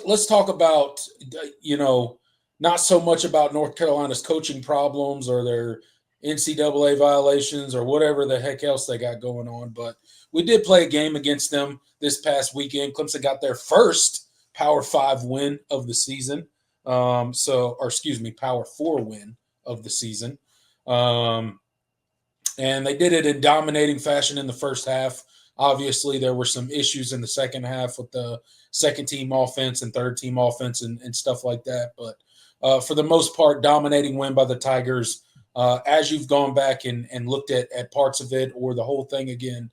let's talk about, not so much about North Carolina's coaching problems or their NCAA violations or whatever the heck else they got going on. But we did play a game against them this past weekend. Clemson got their first Power 5 win of the season. Power 4 win of the season. And they did it in dominating fashion in the first half. Obviously, there were some issues in the second half with the second-team offense and third-team offense and stuff like that. But for the most part, dominating win by the Tigers. As you've gone back and looked at parts of it or the whole thing again,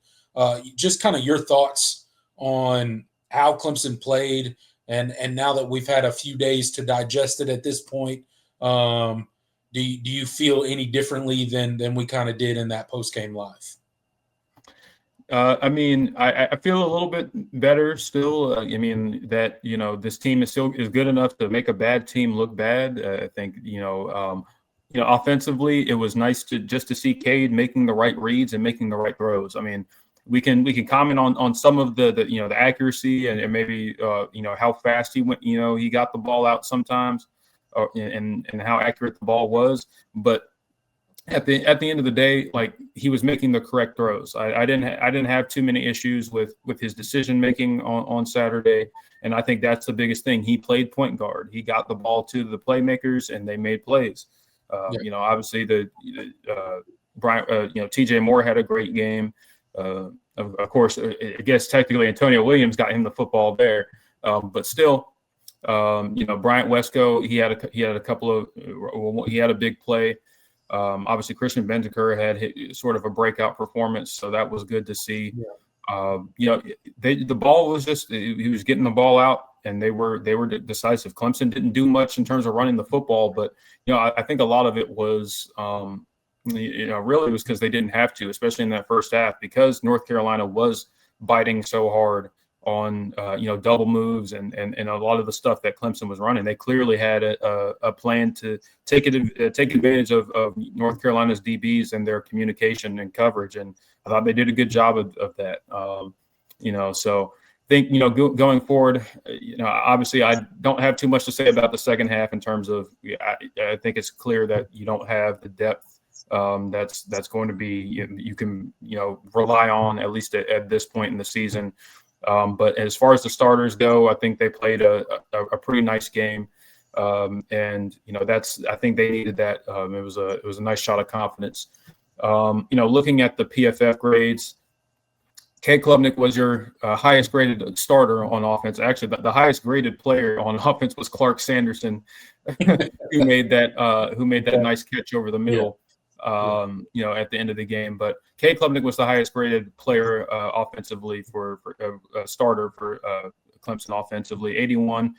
just kind of your thoughts on how Clemson played and now that we've had a few days to digest it at this point, do you feel any differently than we kind of did in that post-game live? I feel a little bit better still. This team is good enough to make a bad team look bad. I think, offensively, it was nice to see Cade making the right reads and making the right throws. I mean, we can comment on some of the accuracy and maybe how fast he went. He got the ball out sometimes, and how accurate the ball was, but at the end of the day, like, he was making the correct throws. I didn't have too many issues with his decision making on Saturday, and I think that's the biggest thing. He played point guard. He got the ball to the playmakers, and they made plays. Obviously TJ Moore had a great game. Of course, I guess technically Antonio Williams got him the football there, but still, Bryant Wesco, he had a big play. Obviously, Christian Bentancur had sort of a breakout performance, so that was good to see. Yeah. The ball was he was getting the ball out, and they were decisive. Clemson didn't do much in terms of running the football, but I think a lot of it was really was because they didn't have to, especially in that first half, because North Carolina was biting so hard on double moves and a lot of the stuff that Clemson was running. They clearly had a plan to take advantage of North Carolina's DBs and their communication and coverage, and I thought they did a good job of that. So I think going forward, obviously I don't have too much to say about the second half in terms of I think it's clear that you don't have the depth that's going to be you can rely on, at least at this point in the season. But as far as the starters go, I think they played a pretty nice game, and I think they needed that. It was a nice shot of confidence. Looking at the PFF grades, Cade Klubnik was your highest graded starter on offense. Actually, the highest graded player on offense was Clark Sanderson, who made that nice catch over the middle. At the end of the game. But Cade Klubnik was the highest graded player offensively for a starter for Clemson offensively. 81,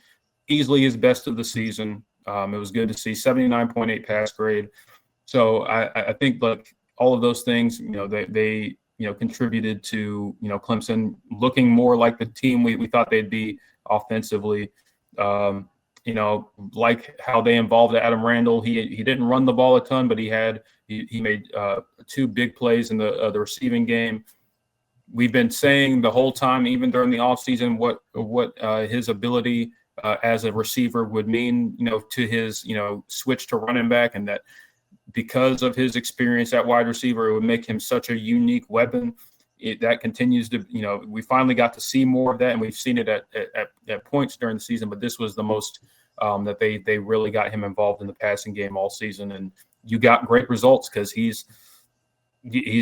easily his best of the season. It was good to see. 79.8 pass grade. So I think all of those things, they contributed to Clemson looking more like the team we thought they'd be offensively. Like how they involved Adam Randall. He didn't run the ball a ton, but he made two big plays in the receiving game. We've been saying the whole time, even during the offseason, what his ability as a receiver would mean, to his, switch to running back, and that because of his experience at wide receiver, it would make him such a unique weapon. That continues to, we finally got to see more of that, and we've seen it at points during the season, but this was the most that they really got him involved in the passing game all season, and you got great results because he's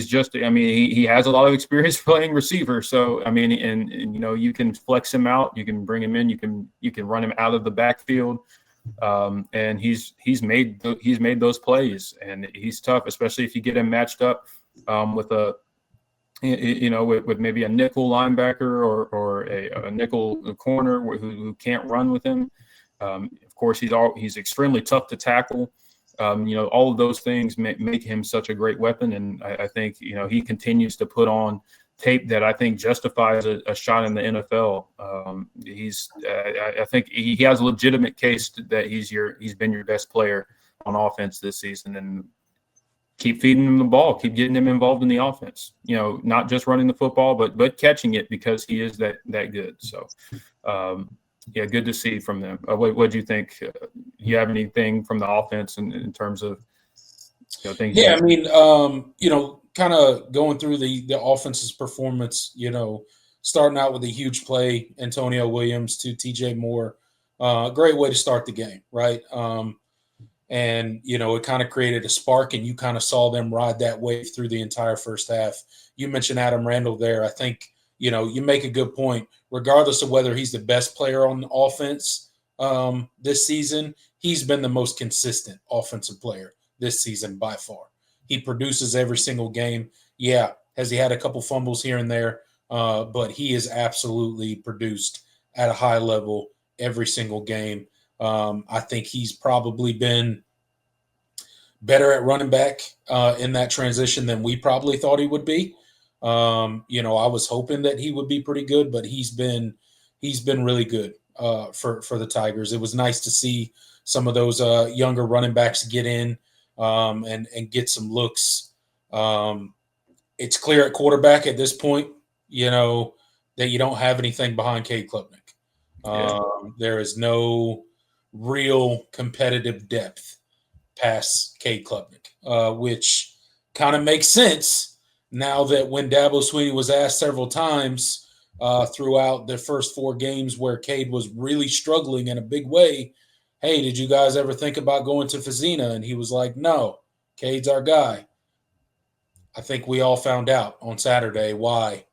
just, he has a lot of experience playing receiver. So, and you can flex him out, you can bring him in, you can run him out of the backfield. And he's made those plays, and he's tough, especially if you get him matched up with with maybe a nickel linebacker or a nickel corner who can't run with him. Of course, he's extremely tough to tackle. All of those things make him such a great weapon, and I think he continues to put on tape that I think justifies a shot in the NFL. I think he has a legitimate case that he's been your best player on offense this season, and keep feeding him the ball, keep getting him involved in the offense. Not just running the football, but catching it, because he is that good. So, Yeah, good to see from them. What do you think? You have anything from the offense in terms of things? Yeah, I mean, kind of going through the offense's performance. Starting out with a huge play, Antonio Williams to T.J. Moore. Great way to start the game, right? And it kind of created a spark, and you kind of saw them ride that wave through the entire first half. You mentioned Adam Randall there. I think you make a good point. Regardless of whether he's the best player on the offense this season, he's been the most consistent offensive player this season by far. He produces every single game. Yeah, has he had a couple fumbles here and there? But he has absolutely produced at a high level every single game. I think he's probably been better at running back in that transition than we probably thought he would be. I was hoping that he would be pretty good, but he's been really good for the Tigers. It was nice to see some of those younger running backs get in and get some looks. It's clear at quarterback at this point, that you don't have anything behind Cade Klubnik. There is no real competitive depth past Cade Klubnik, which kind of makes sense now that when Dabo Swinney was asked several times throughout the first 4 games where Cade was really struggling in a big way, hey, did you guys ever think about going to Fazina? And he was like, no, Cade's our guy. I think we all found out on Saturday why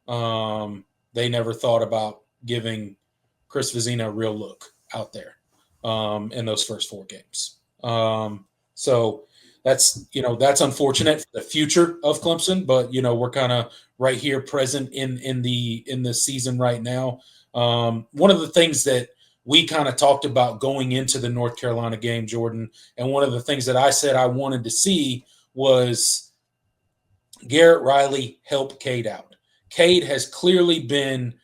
they never thought about giving Chris Fazina a real look out there in those first 4 games. So that's unfortunate for the future of Clemson, but we're kind of right here present in the season right now. One of the things that we kind of talked about going into the North Carolina game, Jordan, and one of the things that I said I wanted to see was Garrett Riley help Cade out. Cade has clearly been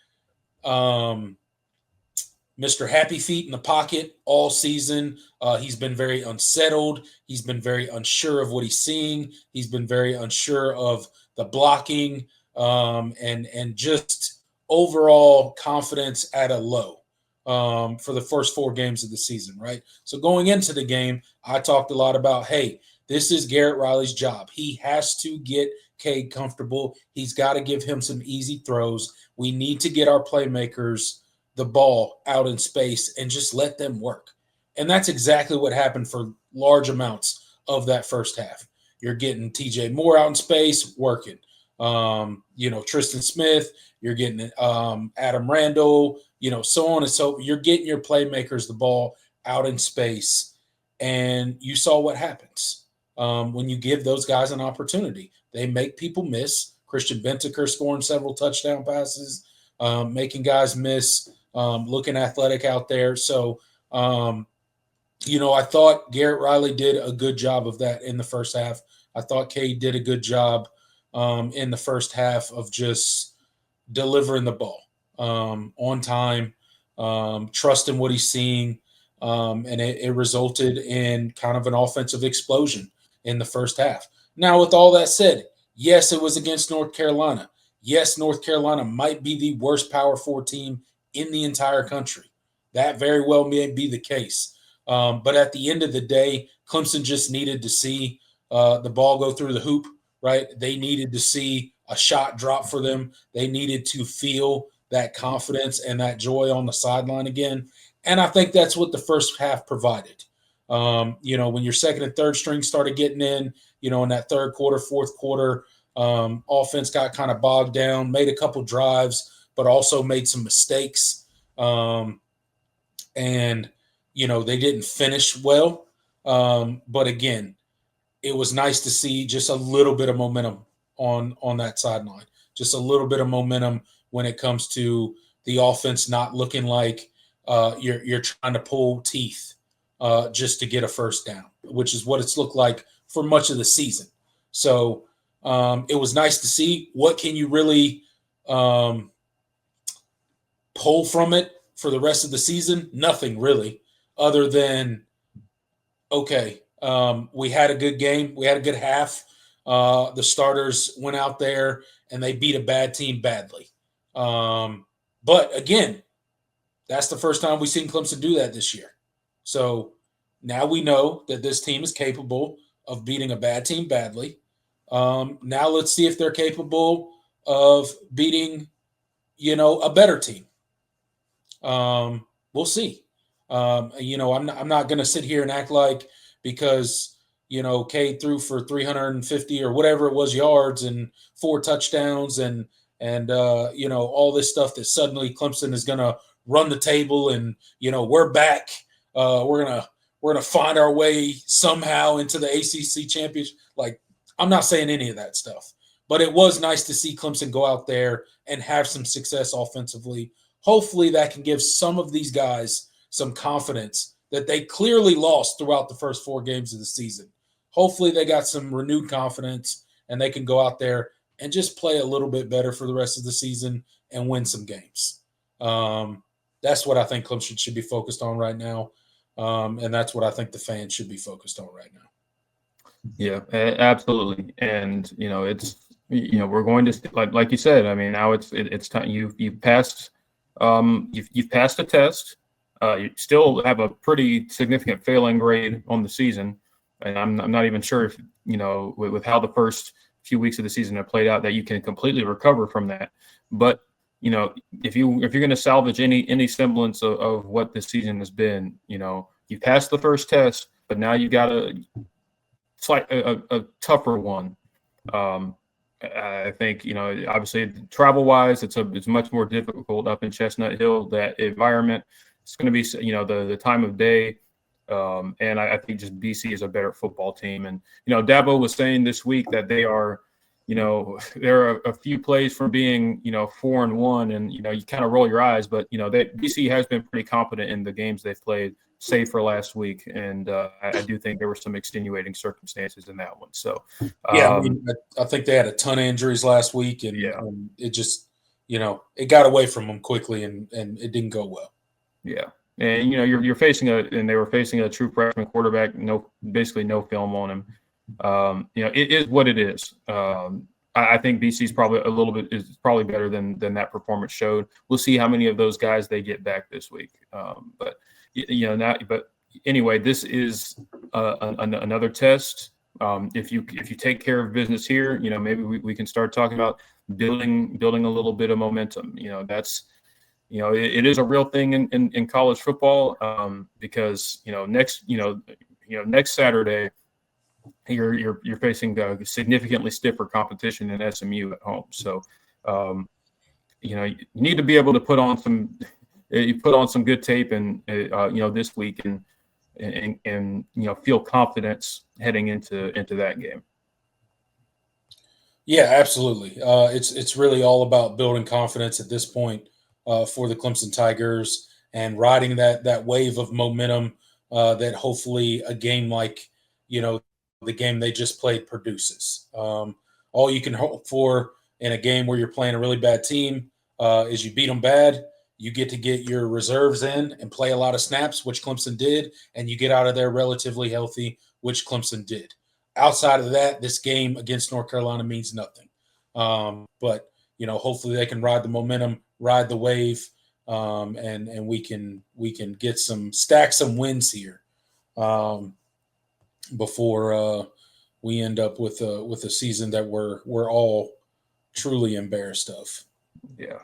Mr. Happy Feet in the pocket all season. He's been very unsettled. He's been very unsure of what he's seeing. He's been very unsure of the blocking and just overall confidence at a low for the first 4 games of the season, right? So going into the game, I talked a lot about, hey, this is Garrett Riley's job. He has to get Cade comfortable. He's got to give him some easy throws. We need to get our playmakers the ball out in space and just let them work. And that's exactly what happened for large amounts of that first half. You're getting TJ Moore out in space, working. Tristan Smith, you're getting Adam Randall, so on and so. You're getting your playmakers the ball out in space. And you saw what happens when you give those guys an opportunity. They make people miss. Christian Bentaker scoring several touchdown passes, making guys miss, looking athletic out there. So, I thought Garrett Riley did a good job of that in the first half. I thought Cade did a good job in the first half of just delivering the ball on time, trusting what he's seeing, and it resulted in kind of an offensive explosion in the first half. Now, with all that said, yes, it was against North Carolina. Yes, North Carolina might be the worst Power 4 team in the entire country. That very well may be the case. But at the end of the day, Clemson just needed to see the ball go through the hoop, right? They needed to see a shot drop for them. They needed to feel that confidence and that joy on the sideline again. And I think that's what the first half provided. When your second and third string started getting in that third quarter, fourth quarter, offense got kind of bogged down, made a couple drives, but also made some mistakes. They didn't finish well. But again, it was nice to see just a little bit of momentum on that sideline, just a little bit of momentum when it comes to the offense not looking like you're trying to pull teeth just to get a first down, which is what it's looked like for much of the season. So it was nice to see. What can you really pull from it for the rest of the season? Nothing really, other than, okay, we had a good game. We had a good half. The starters went out there and they beat a bad team badly. But again, That's the first time we've seen Clemson do that this year. So now we know that this team is capable of beating a bad team badly. Now let's see if they're capable of beating, a better team. We'll see. I'm not going to sit here and act like because Cade threw for 350 or whatever it was yards and 4 touchdowns and all this stuff that suddenly Clemson is going to run the table and we're back. We're gonna find our way somehow into the ACC championship. Like, I'm not saying any of that stuff, but it was nice to see Clemson go out there and have some success offensively. Hopefully that can give some of these guys some confidence that they clearly lost throughout the first 4 games of the season. Hopefully they got some renewed confidence and they can go out there and just play a little bit better for the rest of the season and win some games. That's what I think Clemson should be focused on right now. And that's what I think the fans should be focused on right now. Yeah, absolutely. And, it's, we're going to, like you said, I mean, now it's time you've passed the test. You still have a pretty significant failing grade on the season. And I'm not even sure if, with how the first few weeks of the season have played out that you can completely recover from that. But, if you're going to salvage any semblance of what this season has been, you passed the first test, but now you got a tougher one. I think, obviously travel wise, it's much more difficult up in Chestnut Hill. That environment, it's going to be, the time of day. And I think just BC is a better football team. And, Dabo was saying this week that they are, they're a few plays from being, 4-1, and, you kind of roll your eyes, but, BC has been pretty competent in the games they've played, save for last week. And I do think there were some extenuating circumstances in that one. So, yeah, I think they had a ton of injuries last week, and it just, it got away from them quickly, and it didn't go well. Yeah. And, you're facing they were facing a true freshman quarterback, basically no film on him. It is what it is. I think BC's probably better than that performance showed. We'll see how many of those guys they get back this week. But anyway, this is another test. If you take care of business here, maybe we can start talking about building a little bit of momentum. That's it is a real thing in college football, because next Saturday you're facing significantly stiffer competition in SMU at home. So you need to be able to put on some good tape and this week and feel confidence heading into that game. Yeah, absolutely. It's really all about building confidence at this point for the Clemson Tigers and riding that wave of momentum that hopefully a game like the game they just played produces. All you can hope for in a game where you're playing a really bad team is you beat them bad. You get to get your reserves in and play a lot of snaps, which Clemson did, and you get out of there relatively healthy, which Clemson did. Outside of that, this game against North Carolina means nothing. But hopefully they can ride the momentum, ride the wave, and we can get stack some wins here before we end up with a season that we're all truly embarrassed of. Yeah.